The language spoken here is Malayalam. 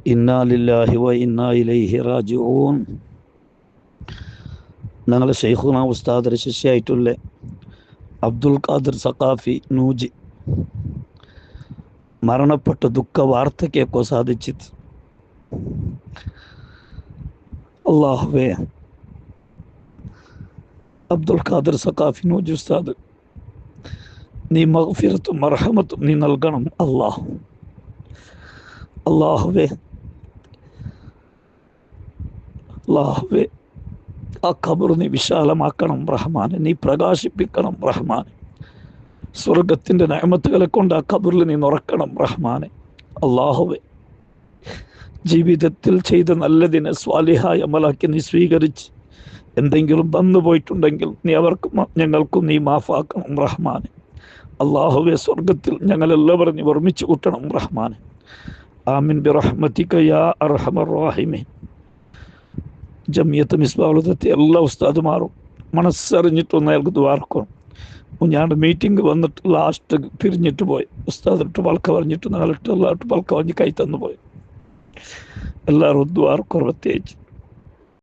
ഇന്നാ ലില്ലാഹി വ ഇന്നാ ഇലൈഹി റാജിഊൻ. ഞങ്ങളെ ശൈഖുന ഉസ്താദ് ശിഷ്യായിട്ടുള്ള അബ്ദുൽ ഖാദിർ സഖാഫി നൂജി മരണപ്പെട്ട ദുഃഖ വാർത്ത കേൾക്കാൻ സാധിച്ചത്. അള്ളാഹുവേ, അബ്ദുൽ ഖാദിർ സഖാഫി നൂജി ഉസ്താദ് നീ മഗ്ഫിറത്തും മർഹമത്തും നീ നൽകണം അല്ലാഹ്. അള്ളാഹുവേ, അള്ളാഹുവേ, ആ ഖബർ നീ വിശാലമാക്കണം റഹ്മാനെ, നീ പ്രകാശിപ്പിക്കണം റഹ്മാനെ. സ്വർഗത്തിൻ്റെ നിഅമത്തുകളെ കൊണ്ട് ആ ഖബറിൽ നീ നിറക്കണം റഹ്മാനെ. അള്ളാഹുവേ, ജീവിതത്തിൽ ചെയ്ത നല്ലതിനെ സ്വാലിഹായ അമലാക്കി നീ സ്വീകരിച്ച് എന്തെങ്കിലും വന്നു പോയിട്ടുണ്ടെങ്കിൽ നീ അവർക്കും ഞങ്ങൾക്കും നീ മാഫാക്കണം റഹ്മാനെ. അള്ളാഹുവെ, സ്വർഗത്തിൽ ഞങ്ങളെല്ലാവരും നീ ഓർമ്മിച്ച് കൂട്ടണം റഹ്മാനെ. ആമിൻ ബിറഹ്മതിക യാ അർഹമർ റഹീമീൻ. ജമിയത്ത് മിസ്ബാഹുലത്തെ എല്ലാ ഉസ്താദുമാരും മനസ്സറിഞ്ഞിട്ടൊന്ന് അയാൾക്ക് ദ്വാർക്കണം. ഞാൻ മീറ്റിംഗ് വന്നിട്ട് ലാസ്റ്റ് പിരിഞ്ഞിട്ട് പോയി. ഉസ്താദിട്ട് പൽക്ക പറഞ്ഞിട്ട് നാലിട്ട് എല്ലാവരും പൽക്ക പറഞ്ഞ് കൈ തന്നു പോയി. എല്ലാവരും ദ്വാർക്കും പ്രത്യേകിച്ച്